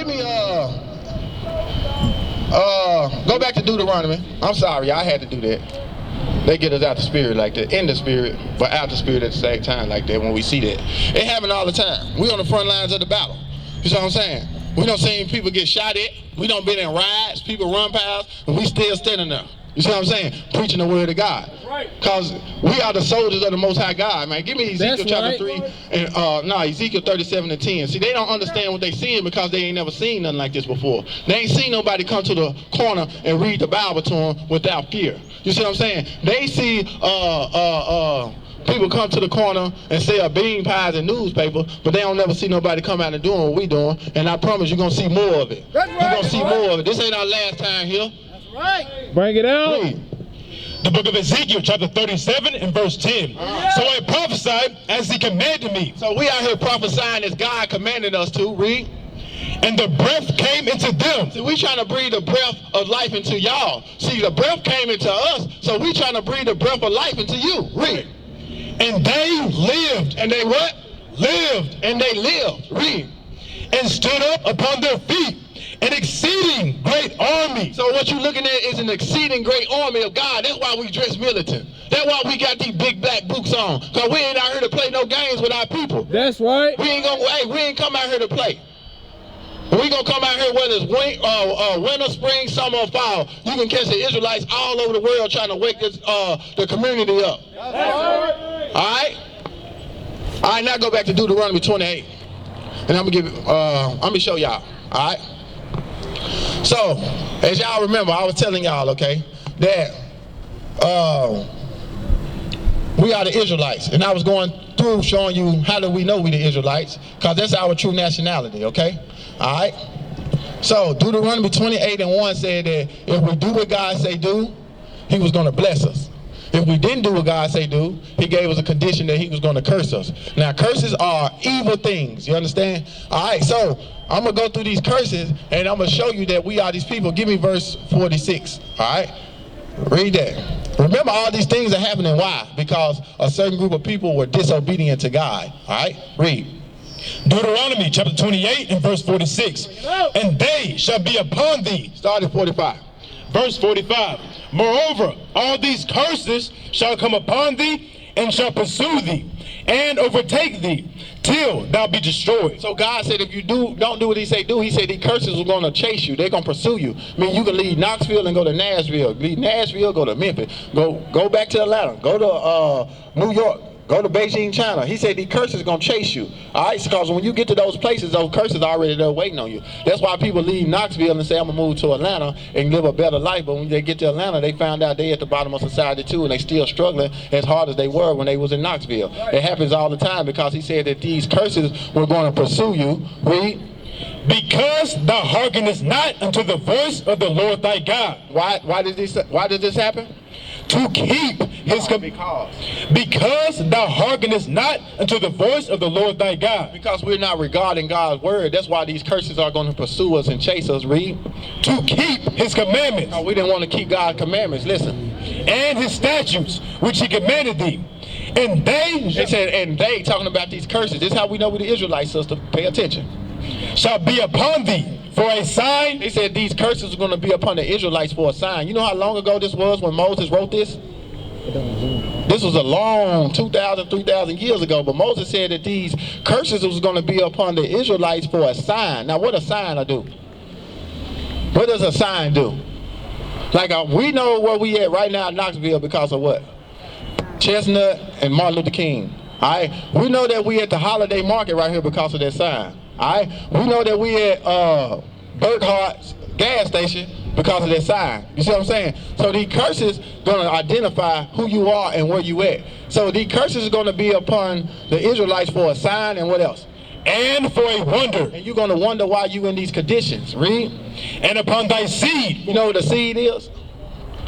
me go back to Deuteronomy. I'm sorry, I had to do that. They get us out the spirit like that, in the spirit, but out the spirit at the same time like that when we see that. It happen all the time. We on the front lines of the battle. You see what I'm saying? We don't see people get shot at. We don't been in riots, people run past, but we still standing there. You see what I'm saying? Preaching the word of God. Because we are the soldiers of the Most High God, man. Give me Ezekiel chapter 3 and Ezekiel 37 and 10. See, they don't understand what they seeing because they ain't never seen nothing like this before. They ain't seen nobody come to the corner and read the Bible to them without fear. You see what I'm saying? They see people come to the corner and sell bean pies and newspaper, but they don't never see nobody come out and doing what we doing. And I promise you're going to see more of it. You're going to see more of it. This ain't our last time here. Right. Bring it out. Read. The book of Ezekiel, chapter 37 and verse 10. Yeah. So I prophesied as he commanded me. So we out here prophesying as God commanded us to. Read. And the breath came into them. See, we trying to breathe the breath of life into y'all. See, the breath came into us, so we trying to breathe the breath of life into you. Read. And they lived. And they what? Lived. And they lived. Read. And stood up upon their feet. An exceeding great army. So what you looking at is an exceeding great army of God. That's why we dress militant. That's why we got these big black boots on. Because we ain't out here to play no games with our people. That's right. We ain't come out here to play. We gonna come out here whether it's winter, spring, summer, or fall. You can catch the Israelites all over the world trying to wake this the community up. All right? All right, now go back to Deuteronomy 28. And I'm gonna show y'all. All right? So, as y'all remember, I was telling y'all, okay, that we are the Israelites. And I was going through showing you how do we know we the Israelites, because that's our true nationality, okay? All right? So, Deuteronomy 28 and 1 said that if we do what God say do, he was going to bless us. If we didn't do what God say do, he gave us a condition that he was going to curse us. Now, curses are evil things. You understand? All right, so I'm going to go through these curses, and I'm going to show you that we are these people. Give me verse 46. All right? Read that. Remember, all these things are happening. Why? Because a certain group of people were disobedient to God. All right? Read. Deuteronomy chapter 28 and verse 46. And they shall be upon thee. Start at 45. Verse 45. Moreover, all these curses shall come upon thee and shall pursue thee and overtake thee till thou be destroyed. So God said if you don't do what he say do, he said these curses are going to chase you. They're going to pursue you. I mean, you can leave Knoxville and go to Nashville. Leave Nashville, go to Memphis. Go back to Atlanta. Go to New York. Go to Beijing, China. He said these curses are going to chase you. All right? Because when you get to those places, those curses are already there waiting on you. That's why people leave Knoxville and say, I'm going to move to Atlanta and live a better life. But when they get to Atlanta, they found out they at the bottom of society too, and they still struggling as hard as they were when they was in Knoxville. It happens all the time because he said that these curses were going to pursue you. Read. Because thou hearkenest not unto the voice of the Lord thy God. Why did this happen? To keep his because thou hearkenest not unto the voice of the Lord thy God. Because we're not regarding God's word. That's why these curses are going to pursue us and chase us. Read. To keep his commandments. No, we didn't want to keep God's commandments. Listen. And his statutes which he commanded thee. And they said, and they talking about these curses. This is how we know we're the Israelites, sister. Pay attention. Shall be upon thee for a sign. He said these curses are going to be upon the Israelites for a sign. You know how long ago this was when Moses wrote this? This was a long 2,000, 3,000 years ago. But Moses said that these curses was going to be upon the Israelites for a sign. Now, what a sign do? What does a sign do? Like we know where we at right now in Knoxville because of what? Chestnut and Martin Luther King. All right? We know that we at the holiday market right here because of that sign. All right? We know that we at Burkhart's gas station because of that sign. You see what I'm saying? So these curses going to identify who you are and where you at. So these curses are going to be upon the Israelites for a sign and what else? And for a wonder. And you're going to wonder why you in these conditions. Read. And upon thy seed. You know what the seed is?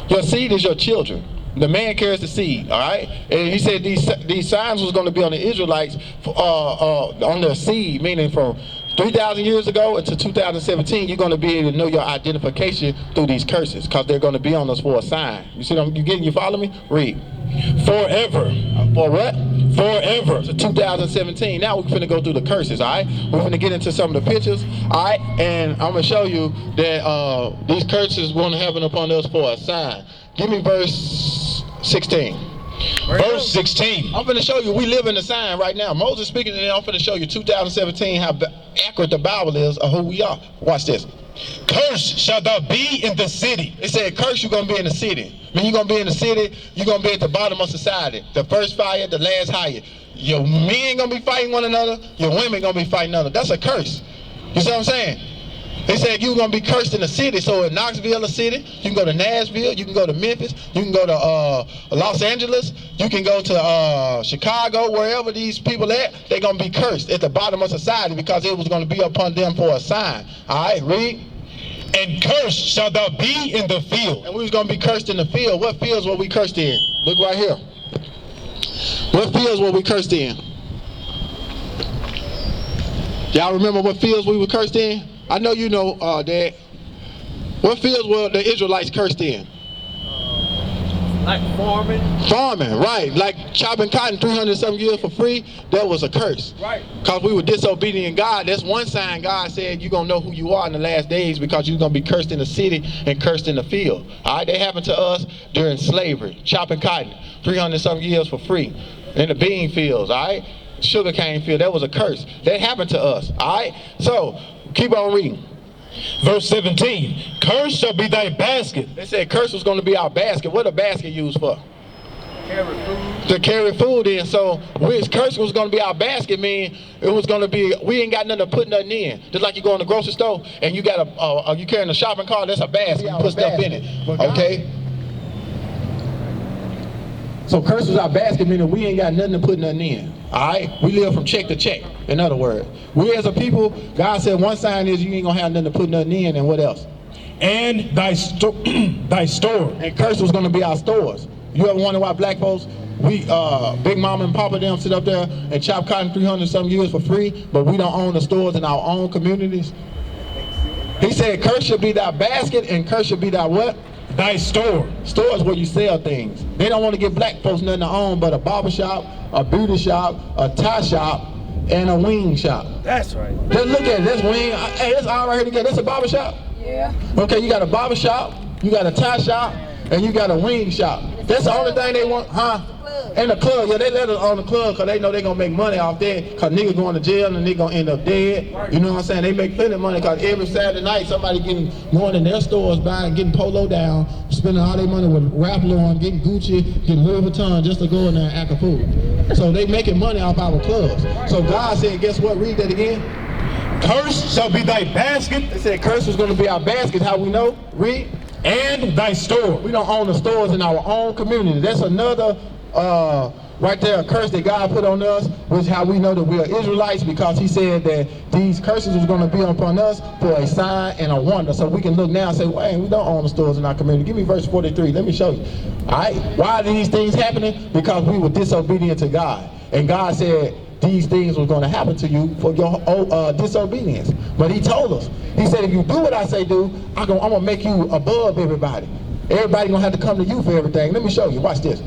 Your seed is your children. The man carries the seed, all right? And he said these signs was going to be on the Israelites on their seed, meaning from 3,000 years ago until 2017, you're going to be able to know your identification through these curses because they're going to be on us for a sign. You see what you follow me? Read. Forever. For what? forever. To 2017. Now we're finna go through the curses, all right? We're finna get into some of the pictures, all right? And I'm gonna show you that these curses won't happen upon us for a sign. Give me verse 16. Verse 16. I'm finna show you we live in the sign right now. Moses speaking, and I'm finna show you 2017 how accurate the Bible is of who we are. Watch this. Cursed shalt thou be in the city. It said, curse, you're going to be in the city. When you're going to be in the city, you're going to be at the bottom of society. The first fire, the last hire. Your men going to be fighting one another. Your women going to be fighting another. That's a curse. You see what I'm saying? They said you're going to be cursed in the city. So in Knoxville, a city, you can go to Nashville, you can go to Memphis, you can go to Los Angeles, you can go to Chicago, wherever these people at, they're going to be cursed at the bottom of society because it was going to be upon them for a sign. All right, read. And cursed shalt thou be in the field. And we was going to be cursed in the field. What fields were we cursed in? Look right here. What fields were we cursed in? Y'all remember what fields we were cursed in? I know you know, Dad. What fields were the Israelites cursed in? Like farming. Farming, right. Like chopping cotton 300-something years for free, that was a curse. Right. Because we were disobedient God. That's one sign God said you're going to know who you are in the last days because you're going to be cursed in the city and cursed in the field. All right, that happened to us during slavery, chopping cotton 300-something years for free in the bean fields, all right? Sugar cane field, that was a curse. That happened to us, all right? So, keep on reading. Verse 17. Cursed shall be thy basket. They said curse was going to be our basket. What a basket used for? Carry food. To carry food in. So curse was going to be our basket, mean it was going to be, we ain't got nothing to put nothing in. Just like you go in the grocery store and you got you carrying a shopping cart, that's a basket. You put stuff in it. Okay? So curse was our basket, meaning we ain't got nothing to put nothing in. All right? We live from check to check, in other words. We as a people, God said one sign is you ain't going to have nothing to put nothing in, and what else? And thy store. And curse was going to be our stores. You ever wonder why black folks, we, Big Mama and Papa them sit up there and chop cotton 300-something years for free, but we don't own the stores in our own communities? He said curse should be thy basket and curse should be thy what? Thy store. Store is where you sell things. They don't want to give black folks nothing to own but a barber shop, a beauty shop, a tie shop, and a wing shop. That's right. Just look at it. That's wing. Hey, that's all right here together. That's a barber shop. Yeah. Okay, you got a barber shop, you got a tie shop, and you got a wing shop. That's the only thing they want, huh? And the club, yeah, they let us on the club because they know they're going to make money off that because niggas going to jail and they going to end up dead. You know what I'm saying? They make plenty of money because every Saturday night somebody going in their stores buying, getting polo down, spending all their money with Ralph Lauren, getting Gucci, getting Louis Vuitton just to go in there and act a fool. So they making money off our clubs. So God said, guess what? Read that again. Curse shall be thy basket. They said curse was going to be our basket. How we know? Read. And thy store. We don't own the stores in our own community. That's another right there, a curse that God put on us, which is how we know that we are Israelites, because he said that these curses was going to be upon us for a sign and a wonder. So we can look now and say, wait, we don't own the stores in our community. Give me verse 43. Let me show you. All right. Why are these things happening? Because we were disobedient to God. And God said these things were going to happen to you for your disobedience. But he told us. He said, if you do what I say do, I'm going to make you above everybody. Everybody going to have to come to you for everything. Let me show you. Watch this.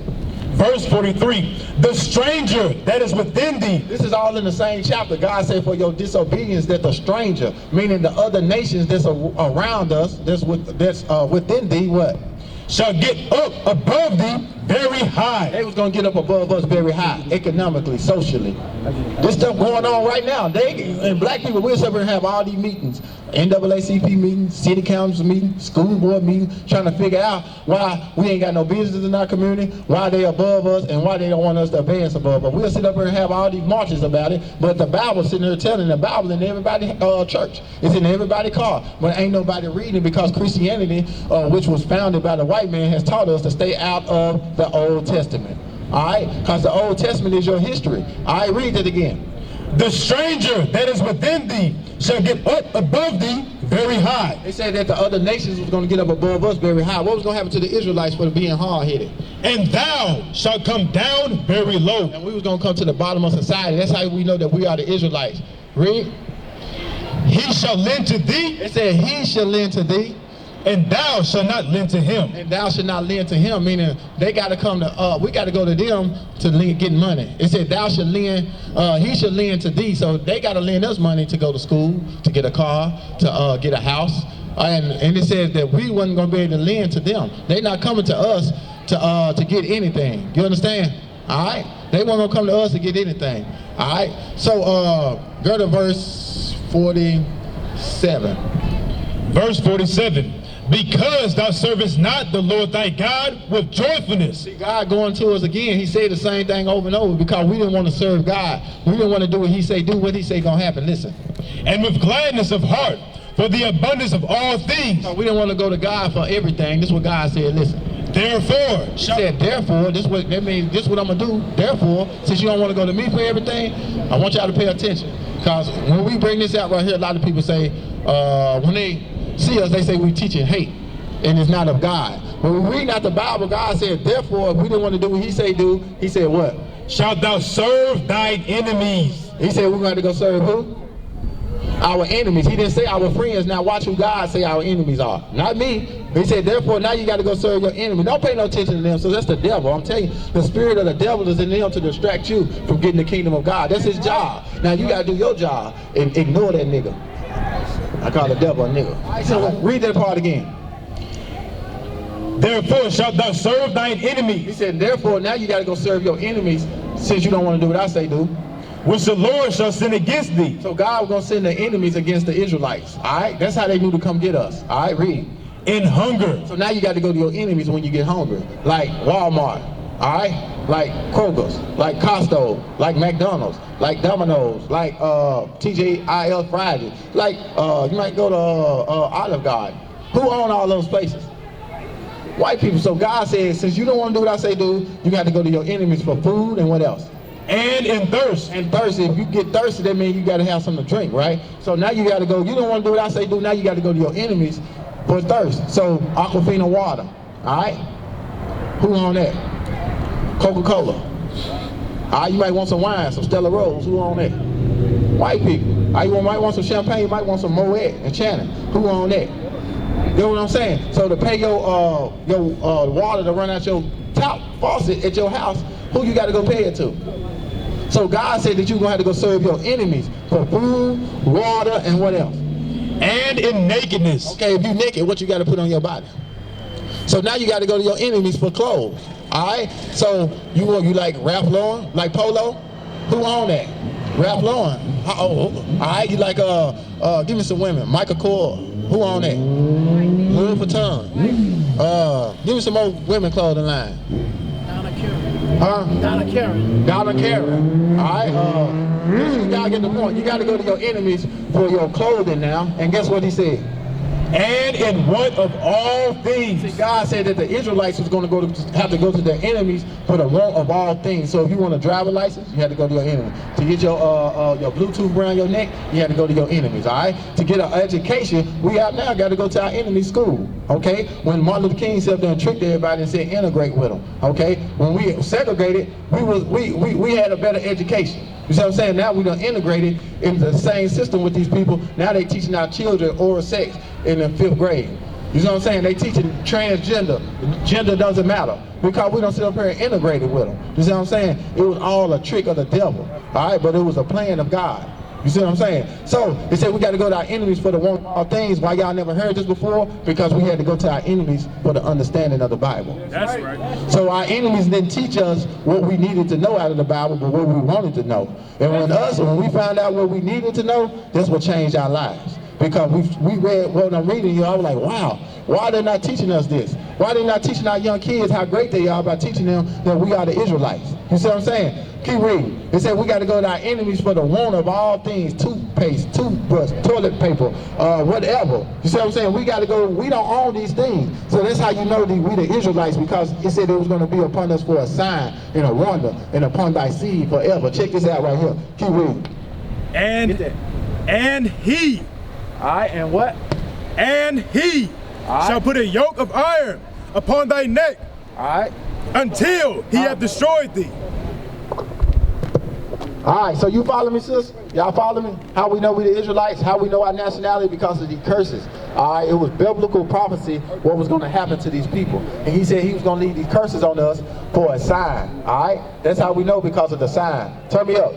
Verse 43, the stranger that is within thee. This is all in the same chapter. God said for your disobedience that the stranger, meaning the other nations that's around us, that's within thee, what? Shall get up above thee very high. They was going to get up above us very high, economically, socially. This stuff going on right now. And black people, we're sitting here and have all these meetings, NAACP meetings, city council meetings, school board meetings, trying to figure out why we ain't got no business in our community, why they above us, and why they don't want us to advance above us. We'll sit up here and have all these marches about it, but the Bible's sitting there telling the Bible in everybody's church. It's in everybody's car, but ain't nobody reading because Christianity, which was founded by the white man, has taught us to stay out of the Old Testament. All right? Because the Old Testament is your history. All right, read it again. The stranger that is within thee shall get up above thee very high. They said that the other nations was going to get up above us very high. What was going to happen to the Israelites for being hard-headed? And thou shalt come down very low. And we was going to come to the bottom of society. That's how we know that we are the Israelites. Read. He shall lend to thee. They said he shall lend to thee. and thou shalt not lend to him. And thou shalt not lend to him, meaning they got to come to, we got to go to them to get money. It said thou shalt lend, he should lend to thee. So they got to lend us money to go to school, to get a car, to get a house. And it says that we wasn't going to be able to lend to them. They not coming to us to get anything. You understand? All right? They weren't going to come to us to get anything. All right? So go to verse 47. Verse 47. Because thou servest not the Lord thy God with joyfulness. See, God going to us again. He said the same thing over and over because we didn't want to serve God. We didn't want to do what he say, do what he say going to happen. Listen. And with gladness of heart for the abundance of all things. So we didn't want to go to God for everything. This is what God said. Listen. Therefore. He said, therefore, this what that means. This is what I'm going to do. Therefore, since you don't want to go to me for everything, I want y'all to pay attention. Because when we bring this out right here, a lot of people say, when they see us, they say we teaching hate, and it's not of God. When we read out the Bible, God said, therefore, if we didn't want to do what he say do, he said what? Shalt thou serve thine enemies. He said we're going to go serve who? Our enemies. He didn't say our friends. Now watch who God say our enemies are. Not me. He said, therefore, now you got to go serve your enemy. Don't pay no attention to them. So that's the devil. I'm telling you, the spirit of the devil is in them to distract you from getting the kingdom of God. That's his job. Now you got to do your job and ignore that nigga. I call the devil a nigga. So read that part again. Therefore shalt thou serve thine enemies. He said, therefore, now you got to go serve your enemies since you don't want to do what I say do. Which the Lord shall send against thee. So God was going to send the enemies against the Israelites. All right? That's how they knew to come get us. All right? Read. In hunger. So now you got to go to your enemies when you get hungry. Like Walmart. All right? Like Kroger's. Like Costco. Like McDonald's. Like Domino's. Like TGIL Friday. Like you might go to Olive Garden. Who own all those places? White people. So God said, since you don't want to do what I say do, you got to go to your enemies for food and what else? And in thirst. And thirsty. If you get thirsty, that means you got to have something to drink, right? So now you got to go. You don't want to do what I say do. Now you got to go to your enemies for thirst. So Aquafina water. All right? Who on that? Coca-Cola. All right, you might want some wine, some Stella Rose. Who on that? White people. All right, you might want some champagne. You might want some Moet and Shannon. Who on that? You know what I'm saying? So to pay your water to run out your top faucet at your house, who you got to go pay it to? So God said that you're going to have to go serve your enemies for food, water, and what else? And in nakedness. Okay, if you naked, what you got to put on your body? So now you got to go to your enemies for clothes. All right? So you like Ralph Lauren, like Polo? Who own that? Ralph Lauren. All right, you like give me some women. Michael Kors. Who own that? Louis Vuitton. Give me some more women clothing line. Donna Karen. All right. You gotta get the point. You gotta go to your enemies for your clothing now. And guess what he said? And in want of all things. See, God said that the Israelites was going to have to go to their enemies for the want of all things. So if you want a driver license, you had to go to your enemy. To get your Bluetooth around your neck, you had to go to your enemies. All right. To get an education, we have now got to go to our enemy school. Okay. When Martin Luther King sat there and tricked everybody and said integrate with them. Okay. When we segregated, we had a better education. You see what I'm saying? Now we done integrated into the same system with these people. Now they teaching our children oral sex in the 5th grade. You see what I'm saying? They teaching transgender. Gender doesn't matter because we don't sit up here and integrate it with them. You see what I'm saying? It was all a trick of the devil. All right, but it was a plan of God. You see what I'm saying? So they said we got to go to our enemies for the want of all things. Why y'all never heard this before? Because we had to go to our enemies for the understanding of the Bible. That's right. So our enemies didn't teach us what we needed to know out of the Bible, but what we wanted to know. And when we found out what we needed to know, that's what changed our lives. Because we read what I'm reading here, I was like, wow, why are they not teaching us this? Why are they not teaching our young kids how great they are by teaching them that we are the Israelites? You see what I'm saying? Keep reading. It said we got to go to our enemies for the want of all things, toothpaste, toothbrush, toilet paper, whatever. You see what I'm saying? We got to go, we don't own these things. So that's how you know we the Israelites, because it said it was going to be upon us for a sign and a wonder and upon thy seed forever. Check this out right here. Keep reading. And he. All right, and what? And he shall put a yoke of iron upon thy neck. All right. Until he hath destroyed thee. All right, so you follow me, sis? Y'all follow me? How we know we the Israelites? How we know our nationality? Because of these curses. All right, it was biblical prophecy what was going to happen to these people. And he said he was going to leave these curses on us for a sign. All right, that's how we know, because of the sign. Turn me up.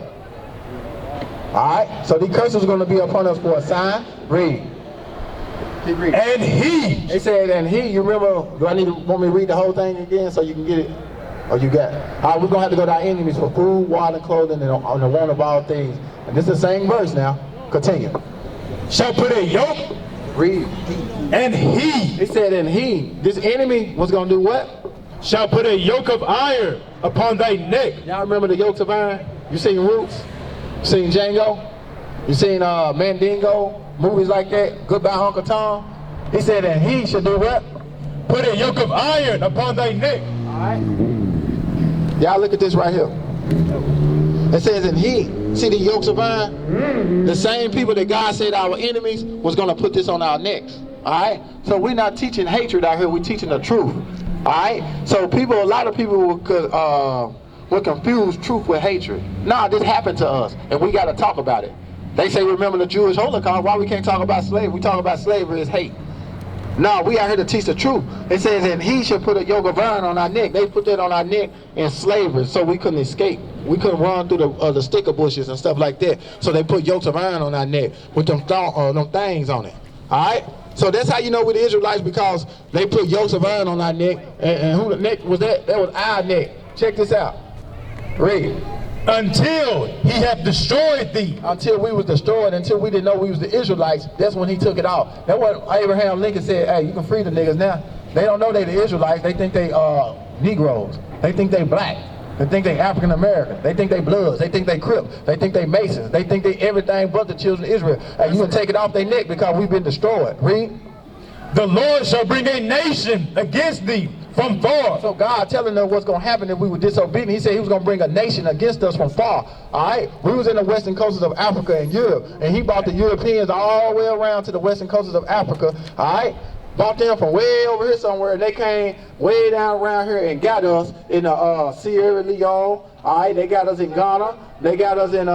All right, so these curses are going to be upon us for a sign. Read. Keep reading. And he. They said, and he, you remember, want me to read the whole thing again so you can get it? Oh, you got it. All right, we're going to have to go to our enemies for food, water, and clothing, and on the want of all things. And this is the same verse now. Continue. Shall put a yoke. Read. And he. It said, and he, this enemy was going to do what? Shall put a yoke of iron upon thy neck. Y'all remember the yokes of iron? You seen Roots? You seen Django? You seen Mandingo? Movies like that? Goodbye Uncle Tom? He said, and he should do what? Put a yoke of iron upon thy neck. All right. Y'all look at this right here. It says, and he, see the yokes of iron? The same people that God said our enemies was going to put this on our necks. All right? So we're not teaching hatred out here. We're teaching the truth. All right? So a lot of people will confuse truth with hatred. Nah, this happened to us, and we got to talk about it. They say, remember the Jewish Holocaust. Why we can't talk about slavery? We talk about slavery as hate. No, we out here to teach the truth. It says, and he should put a yoke of iron on our neck. They put that on our neck in slavery so we couldn't escape. We couldn't run through the sticker bushes and stuff like that. So they put yokes of iron on our neck with them things on it. All right? So that's how you know we're the Israelites, because they put yokes of iron on our neck. And who the neck was that? That was our neck. Check this out. Read. Until he hath destroyed thee. Until we was destroyed, until we didn't know we was the Israelites, that's when he took it off. That's what Abraham Lincoln said, hey, you can free the niggas now. They don't know they the Israelites. They think they Negroes. They think they black. They think they African American. They think they Bloods. They think they Crips. They think they Masons. They think they everything but the children of Israel. Hey, you can take it off their neck because we've been destroyed. Read. The Lord shall bring a nation against thee from far. So God telling us what's going to happen if we were disobedient. He said he was going to bring a nation against us from far. All right? We was in the western coasts of Africa and Europe, and he brought the Europeans all the way around to the western coasts of Africa. All right? Brought them from way over here somewhere, and they came way down around here and got us in Sierra Leone. All right? They got us in Ghana. They got us in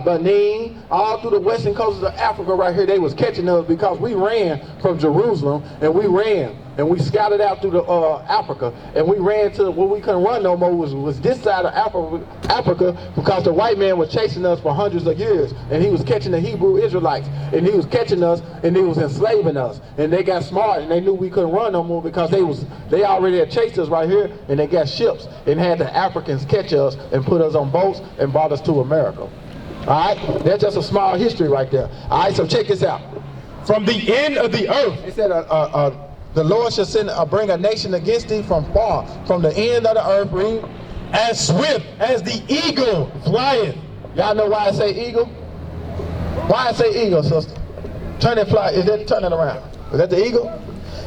Benin, all through the western coasts of Africa right here. They was catching us because we ran from Jerusalem, and we ran. And we scouted out through the Africa, and we ran to where we couldn't run no more was this side of Africa, because the white man was chasing us for hundreds of years, and he was catching the Hebrew Israelites, and he was catching us, and he was enslaving us, and they got smart, and they knew we couldn't run no more because they already had chased us right here, and they got ships and had the Africans catch us and put us on boats and brought us to America. All right, that's just a small history right there. All right, so check this out. From the end of the earth, it said the Lord shall bring a nation against thee from far, from the end of the earth. Read. As swift as the eagle flieth. Y'all know why I say eagle? Why I say eagle, sister? Turn it turn it around. Is that the eagle?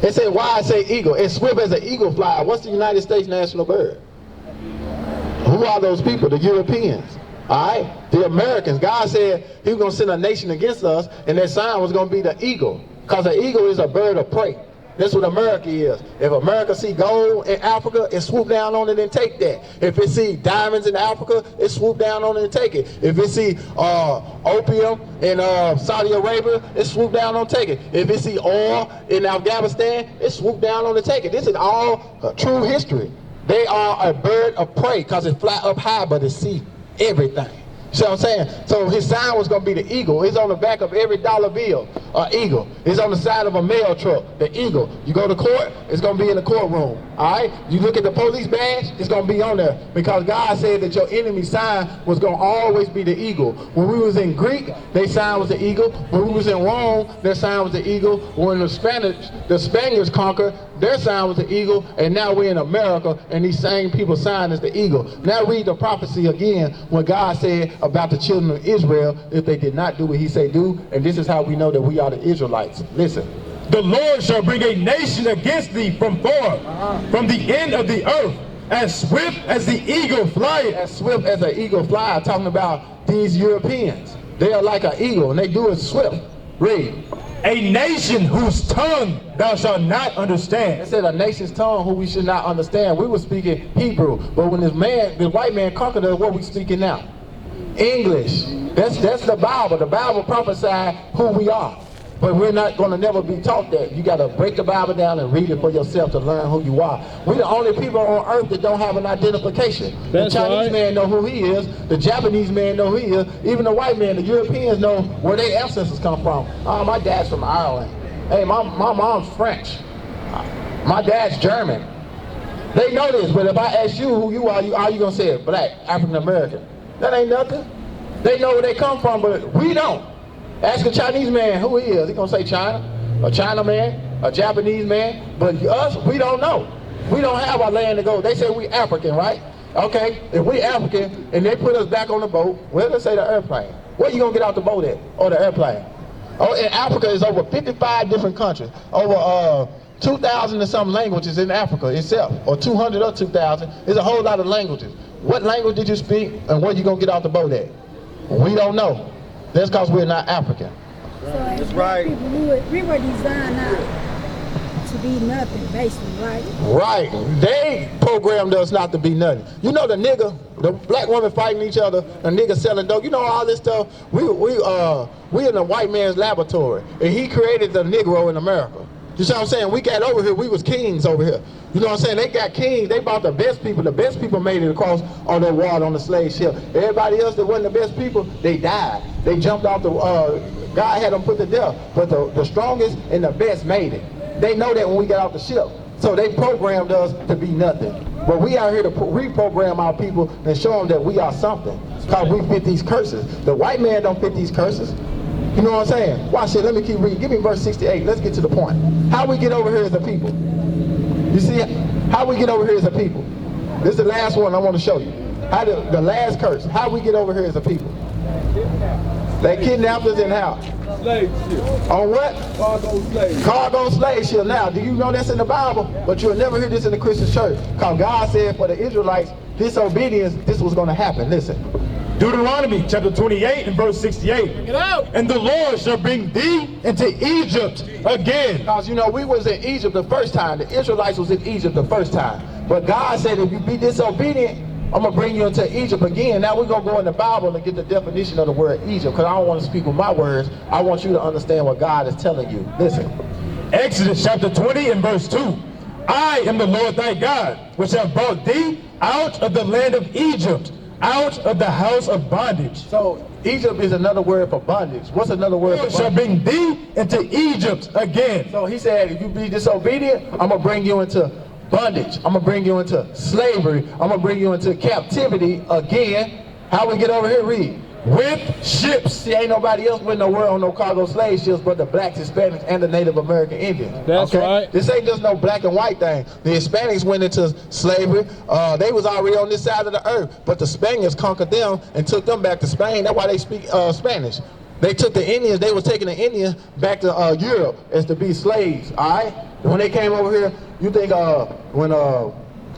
It said why I say eagle. It's swift as an eagle fly. What's the United States national bird? Who are those people? The Europeans. All right? The Americans. God said he was going to send a nation against us, and that sign was going to be the eagle. Because the eagle is a bird of prey. That's what America is. If America see gold in Africa, it swoop down on it and take that. If it see diamonds in Africa, it swoop down on it and take it. If it see opium in Saudi Arabia, it swoop down on it and take it. If it see oil in Afghanistan, it swoop down on it and take it. This is all true history. They are a bird of prey because it fly up high, but it see everything. See what I'm saying? So his sign was going to be the eagle. It's on the back of every dollar bill, eagle. It's on the side of a mail truck, the eagle. You go to court, it's going to be in the courtroom. All right? You look at the police badge, it's going to be on there. Because God said that your enemy's sign was going to always be the eagle. When we was in Greek, their sign was the eagle. When we was in Rome, their sign was the eagle. When the Spaniards conquered, their sign was the eagle. And now we're in America, and these same people's sign is the eagle. Now read the prophecy again when God said about the children of Israel if they did not do what he said do. And this is how we know that we are the Israelites. Listen. The Lord shall bring a nation against thee from far, from the end of the earth, as swift as the eagle flieth. As swift as an eagle fly. Talking about these Europeans. They are like an eagle, and they do it swift. Read. A nation whose tongue thou shalt not understand. It said a nation's tongue who we should not understand. We were speaking Hebrew, but when this white man conquered us, what we speaking now? English. That's the Bible. The Bible prophesied who we are. But we're not going to never be taught that. You got to break the Bible down and read it for yourself to learn who you are. We're the only people on earth that don't have an identification. That's the Chinese right. man know who he is. The Japanese man know who he is. Even the white man, the Europeans know where their ancestors come from. Oh, my dad's from Ireland. Hey, my mom's French. My dad's German. They know this, but if I ask you who you are you going to say it? Black, African American. That ain't nothing. They know where they come from, but we don't. Ask a Chinese man who he is. He gonna say China, a China man, a Japanese man. But us, we don't know. We don't have our land to go. They say we African, right? Okay, if we African and they put us back on the boat, well, let's say the airplane. Where you gonna get out the boat at, or the airplane? Oh, in Africa is over 55 different countries, over 2,000 and some languages in Africa itself, or 200 or 2,000. There's a whole lot of languages. What language did you speak, and where you gonna get out the boat at? We don't know. That's because we're not African. So that's right. We were designed out to be nothing, basically, right? Right. They programmed us not to be nothing. You know the nigga, the black woman fighting each other, the nigga selling dope. You know all this stuff. We in a white man's laboratory, and he created the Negro in America. You see what I'm saying? We got over here, we was kings over here. You know what I'm saying? They got kings, they brought the best people. The best people made it across on the water on the slave ship. Everybody else that wasn't the best people, they died. They jumped off the, God had them put to death. But the strongest and the best made it. They know that when we got off the ship. So they programmed us to be nothing. But we out here to reprogram our people and show them that we are something. Because we fit these curses. The white man don't fit these curses. You know what I'm saying? Watch it, let me keep reading. Give me verse 68, let's get to the point. How we get over here as a people? You see, how we get over here as a people? This is the last one I want to show you. How the last curse, how we get over here as a people? They kidnapped us and how? Slave ship. On what? Cargo slave. Cargo slave ship. Now, do you know that's in the Bible? But you'll never hear this in the Christian church. Because God said for the Israelites, disobedience, this was going to happen. Listen. Deuteronomy chapter 28 and verse 68. Get out. And the Lord shall bring thee into Egypt again. Because you know, we was in Egypt the first time. The Israelites was in Egypt the first time. But God said, if you be disobedient, I'm going to bring you into Egypt again. Now we're going to go in the Bible and get the definition of the word Egypt. Because I don't want to speak with my words. I want you to understand what God is telling you. Listen. Exodus chapter 20 and verse 2. I am the Lord thy God, which have brought thee out of the land of Egypt, out of the house of bondage. So Egypt is another word for bondage. What's another word for Shall bondage? bring thee into Egypt again. So he said, if you be disobedient, I'm going to bring you into bondage. I'm going to bring you into slavery. I'm going to bring you into captivity again. How we get over here? Read. With ships. See, ain't nobody else went nowhere on no cargo slave ships but the blacks, Hispanics, and the Native American Indians. That's right. This ain't just no black and white thing. The Hispanics went into slavery. They was already on this side of the earth, but the Spaniards conquered them and took them back to Spain. That's why they speak Spanish. They took the Indians, they was taking the Indians back to Europe as to be slaves, all right? When they came over here, you think when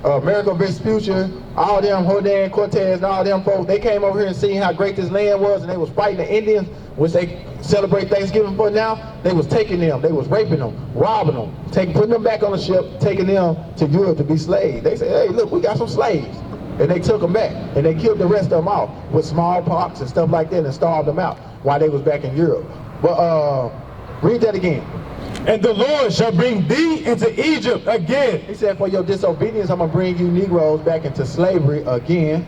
America Vespucci, all them, Jordan, Cortez, and all them folks, they came over here and seen how great this land was, and they was fighting the Indians, which they celebrate Thanksgiving for now. They was taking them, they was raping them, robbing them, putting them back on the ship, taking them to Europe to be slaves. They said, hey, look, we got some slaves. And they took them back, and they killed the rest of them off with smallpox and stuff like that and starved them out while they was back in Europe. But read that again. And the Lord shall bring thee into Egypt again. He said, for your disobedience, I'm going to bring you Negroes back into slavery again.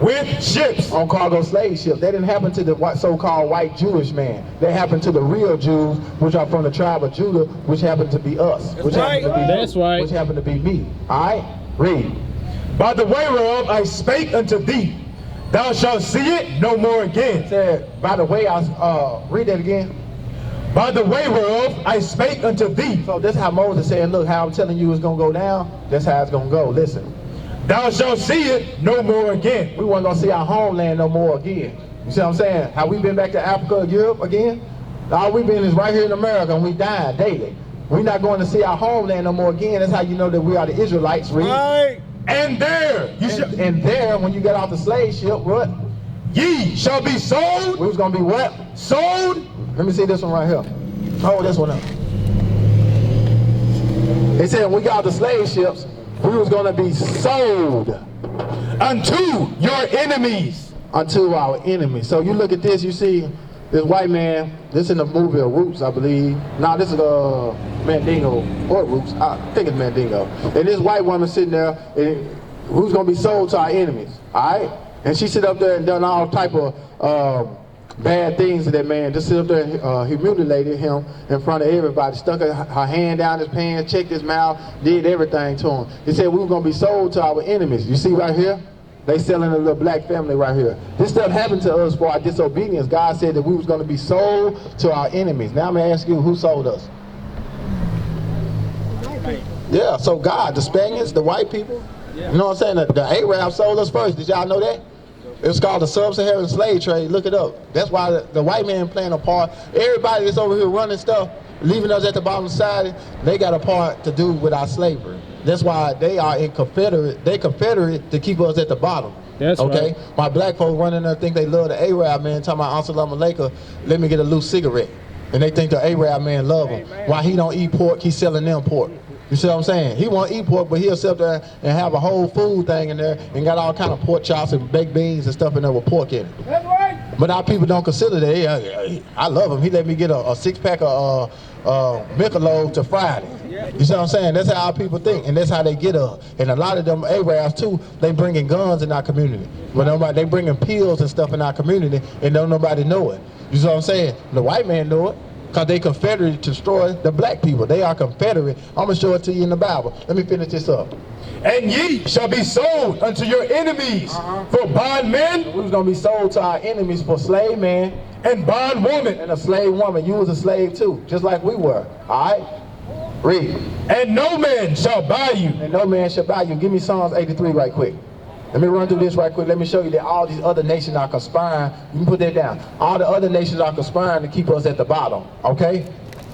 With ships. On cargo slave ships. That didn't happen to the so-called white Jewish man. That happened to the real Jews, which are from the tribe of Judah, which happened to be us. Which happened to be That's you, right. Which happened to be me. All right? Read. By the way whereof I spake unto thee, thou shalt see it no more again. He said, by the way, read that again. By the way whereof I spake unto thee. So this is how Moses said, look, how I'm telling you it's going to go down, that's how it's going to go. Listen. Thou shalt see it no more again. We weren't going to see our homeland no more again. You see what I'm saying? How we been back to Africa, Europe again? All we been is right here in America, and we dying daily. We're not going to see our homeland no more again. That's how you know that we are the Israelites. Read. Right. And there And there, when you get off the slave ship, what? ye shall be sold. We was going to be what? Sold. Let me see this one right here. Hold this one up. They said when we got off the slave ships, we was going to be sold Unto your enemies. unto our enemies. So you look at this, you see this white man, this in the movie Roots, I believe. Nah, this is Mandingo or Roots. I think it's Mandingo. And this white woman sitting there, and who's gonna be sold to our enemies, all right? And she sit up there and done all type of bad things to that man. Just sit up there and humiliated him in front of everybody. Stuck her hand down his pants, checked his mouth, did everything to him. He said we were gonna be sold to our enemies. You see right here? They selling a little black family right here. This stuff happened to us for our disobedience. God said that we was going to be sold to our enemies. Now I'm going to ask you, who sold us? Yeah, so God, the Spaniards, the white people. You know what I'm saying? The Arabs sold us first. Did y'all know that? It's called the sub-Saharan slave trade. Look it up. That's why the white man playing a part. Everybody that's over here running stuff, leaving us at the bottom of society, they got a part to do with our slavery. That's why they are in Confederate. They Confederate to keep us at the bottom. That's okay. Right. My black folks running there think they love the Arab man, talking about Assalamu alaikum, let me get a loose cigarette. And they think the Arab man love him. Why he don't eat pork, he's selling them pork. You see what I'm saying? He won't eat pork, but he'll sit there and have a whole food thing in there and got all kind of pork chops and baked beans and stuff in there with pork in it. That's right. But our people don't consider that. I love him. He let me get a 6-pack of Michelob to Friday. You see what I'm saying? That's how our people think, and that's how they get up. And a lot of them Arabs too, they bringing guns in our community. But they bringing pills and stuff in our community, and don't nobody know it. You see what I'm saying? The white man know it, because they Confederate to destroy the black people. They are Confederate. I'm going to show it to you in the Bible. Let me finish this up. And ye shall be sold unto your enemies for bondmen. We was going to be sold to our enemies for slave man and bondwoman. and a slave woman. You was a slave too, just like we were. All right? Read. And no man shall buy you. And no man shall buy you. Give me Psalms 83 right quick. Let me run through this right quick. Let me show you that all these other nations are conspiring. You can put that down. All the other nations are conspiring to keep us at the bottom, okay?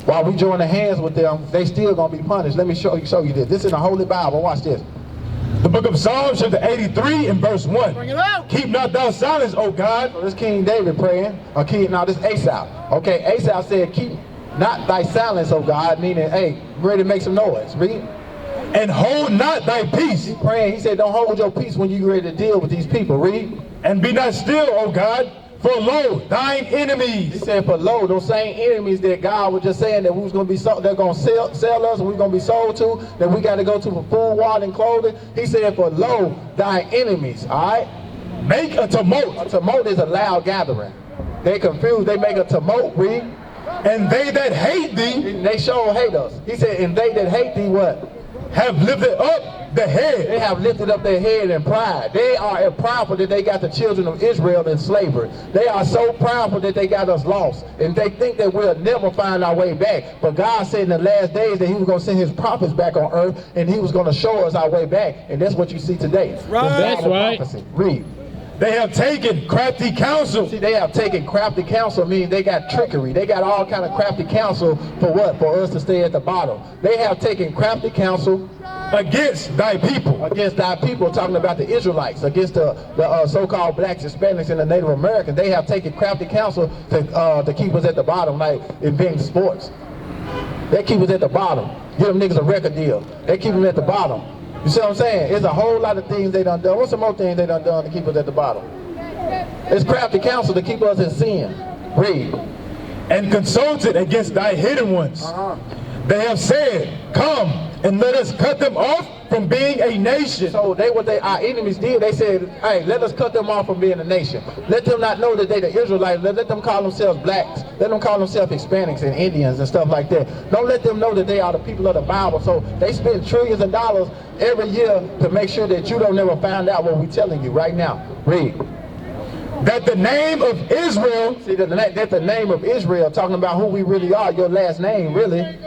While we join hands with them, they still gonna be punished. Let me show you this. This is in the Holy Bible. Watch this. The book of Psalms, chapter 83 and verse 1. Bring it out. Keep not thou silence, O God. So this King David praying. Now this Asaph. Okay, Asaph said, keep not thy silence, O God, meaning, hey, ready to make some noise. Read. And hold not thy peace. He praying, he said, don't hold your peace when you ready to deal with these people. Read. And be not still, O God, for lo, thine He enemies. said, for lo, those same enemies that God was just saying that we was going to be sold, they're going to sell us and we're going to be sold to, that we got to go to for food, water, and clothing. He said, for lo, thine enemies, all right? Make a tumult. A tumult is a loud gathering. They confused, they make a tumult, read. And they that hate thee They sure hate us. He said, and they that hate thee, what? have lifted up the They head. have lifted up their head in pride. They are proudful that they got the children of Israel in slavery. They are so proudful that they got us lost. And they think that we'll never find our way back. But God said in the last days that he was going to send his prophets back on earth and he was going to show us our way back. And that's what you see today. Right. That's right. Prophecy. Read. They have taken crafty counsel. See, they have taken crafty counsel, meaning they got trickery. They got all kind of crafty counsel for what? For us to stay at the bottom. They have taken crafty counsel Against thy people. against our people, talking about the Israelites, against the so-called blacks, Hispanics, and the Native Americans. They have taken crafty counsel to keep us at the bottom, like inventing sports. They keep us at the bottom. Give them niggas a record deal. They keep them at the bottom. You see what I'm saying? It's a whole lot of things they done done. What's some more things they done done to keep us at the bottom? It's crafty counsel to keep us in sin. Read. And consulted against thy hidden ones. They have said, come and let us cut them off from being a nation. So our enemies did. They said, hey, let us cut them off from being a nation. Let them not know that they the Israelites. Let them call themselves blacks. Let them call themselves Hispanics and Indians and stuff like that. Don't let them know that they are the people of the Bible. So they spend trillions of dollars every year to make sure that you don't never find out what we're telling you right now. Read. That the name of Israel See, that the name of Israel, talking about who we really are, your last name, really.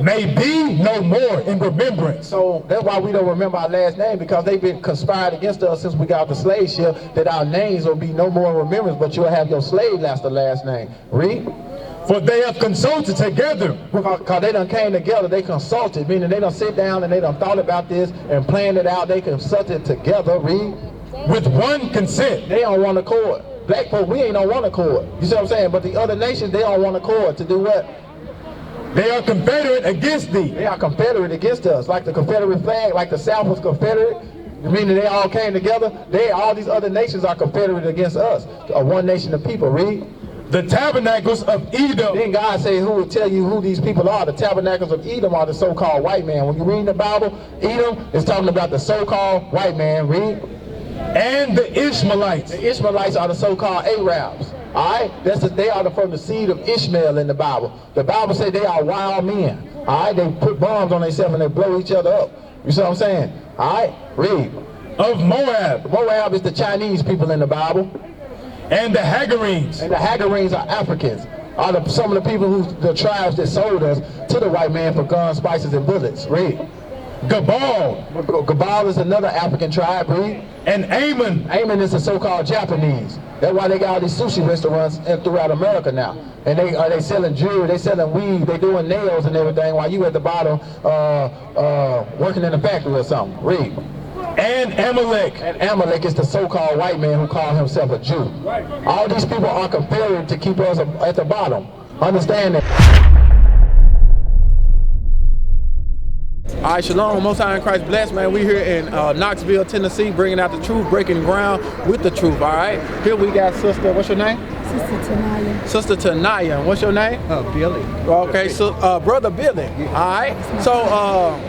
may be no more in remembrance. So that's why we don't remember our last name, because they've been conspired against us since we got off the slave ship, that our names will be no more in remembrance, but you'll have your slave last the last name. Read. For they have consulted together. Because they done came together, they consulted, meaning they done sit down and they done thought about this and planned it out. They consulted together. Read. With one consent. They on one accord. Black folk, we ain't on one accord. You see what I'm saying? But the other nations, they on one accord to do what? They are confederate against thee. They are confederate against us, like the Confederate flag, like the South was Confederate, meaning they all came together. All these other nations are confederate against us, a one nation of people. Read. the tabernacles of Edom. Then God say, who will tell you who these people are? The tabernacles of Edom are the so-called white man. When you read the Bible, Edom is talking about the so-called white man. Read. And the Ishmaelites. The Ishmaelites are the so-called Arabs. All right, they are from the seed of Ishmael in the Bible. The Bible says they are wild men. All right, they put bombs on themselves and they blow each other up. You see what I'm saying? All right, read. Of Moab. Moab is the Chinese people in the Bible. And the Hagarenes. And the Hagarenes are Africans. Are some of the people the tribes that sold us to the white man for guns, spices, and bullets. Read. Gabal. Gabal is another African tribe. Read. And Ammon. Ammon is the so-called Japanese. That's why they got all these sushi restaurants throughout America now. And they selling jewelry, they selling weed, they doing nails and everything while you at the bottom working in a factory or something. Read. And Amalek. And Amalek is the so-called white man who called himself a Jew. All these people are conspiring to keep us at the bottom. Understand that. All right, shalom, Most High in Christ bless, man. We here in Knoxville, Tennessee, bringing out the truth, breaking ground with the truth, all right? Here we got Sister, what's your name? Sister Tanaya. Sister Tanaya, what's your name? Billy. Okay, so Brother Billy, all right? So,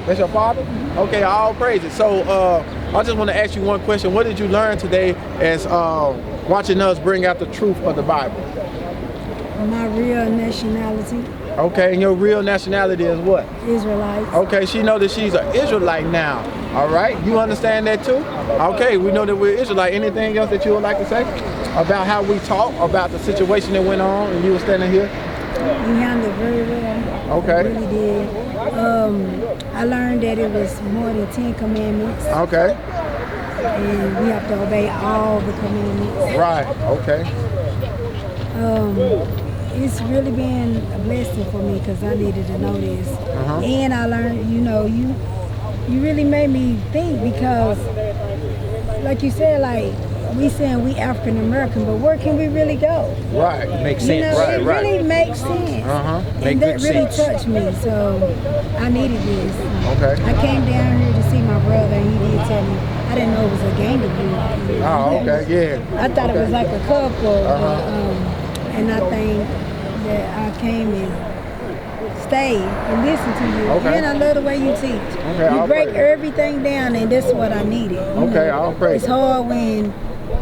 that's your father? Okay, all praises. So, I just want to ask you one question. What did you learn today as watching us bring out the truth of the Bible? My real nationality, Okay, and your real nationality is what? Israelites. Okay, she know that she's an Israelite now. All right, you understand that too? Okay, we know that we're Israelite. Anything else that you would like to say about how we talk, about the situation that went on and you were standing here? You handled it very well. Okay. You really did. I learned that it was more than 10 commandments. Okay. And we have to obey all the commandments. Right, okay. It's really been a blessing for me because I needed to know this. And I learned, you really made me think because, like you said, like, we saying we African American, but where can we really go? Right, makes sense. It really makes sense. And that really touched me, so I needed this. Okay. I came down here to see my brother, and he did tell me. I didn't know it was a gang to do. Oh, okay, yeah. I thought it was like a couple, and I think that I came and stayed and listened to you. Okay. And I love the way you teach. Okay, You I'll break pray. everything down, and that's what I needed. Okay, I'll pray. It's hard when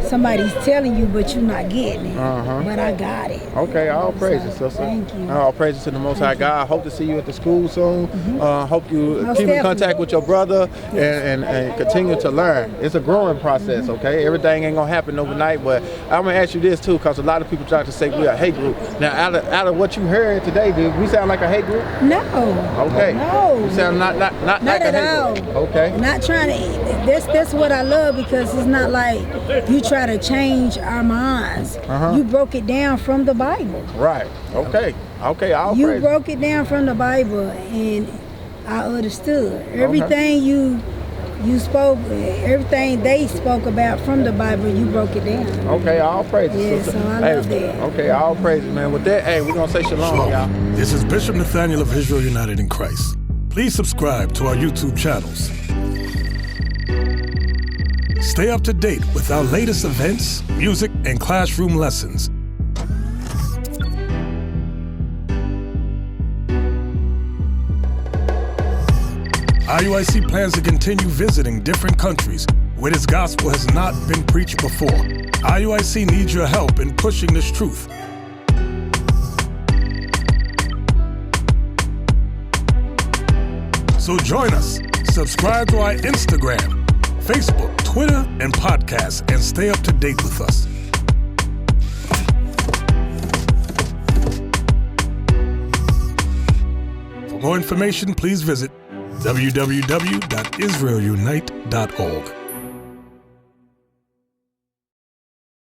somebody's telling you, but you're not getting it. But I got it. Okay, all praises, So, sister. thank you. All praises to the Most High God. Hope to see you at the school soon. Hope you Most keep in contact definitely. with your brother and continue to learn. It's a growing process, okay? Everything ain't gonna happen overnight, but I'm gonna ask you this too, because a lot of people try to say we're a hate group. Now, out of what you heard today, did we sound like a hate group? No. Okay. No. We sound not like a at hate all. group. Okay. Not trying to. That's what I love because it's not like you try to change our minds. You broke it down from the Bible. Right. Okay. Okay. I'll You praise. broke it down from the Bible, and I understood everything you spoke, everything they spoke about from the Bible. You broke it down. Okay. I'll praise it, Yeah, sister. so I love that. Okay. I'll praise it, man. With that, hey, we're gonna say shalom, y'all. This is Bishop Nathaniel of Israel United in Christ. Please subscribe to our YouTube channels. Stay up to date with our latest events, music, and classroom lessons. IUIC plans to continue visiting different countries where this gospel has not been preached before. IUIC needs your help in pushing this truth. So join us. Subscribe to our Instagram, Facebook, Twitter, and podcasts, and stay up to date with us. For more information, please visit www.israelunite.org.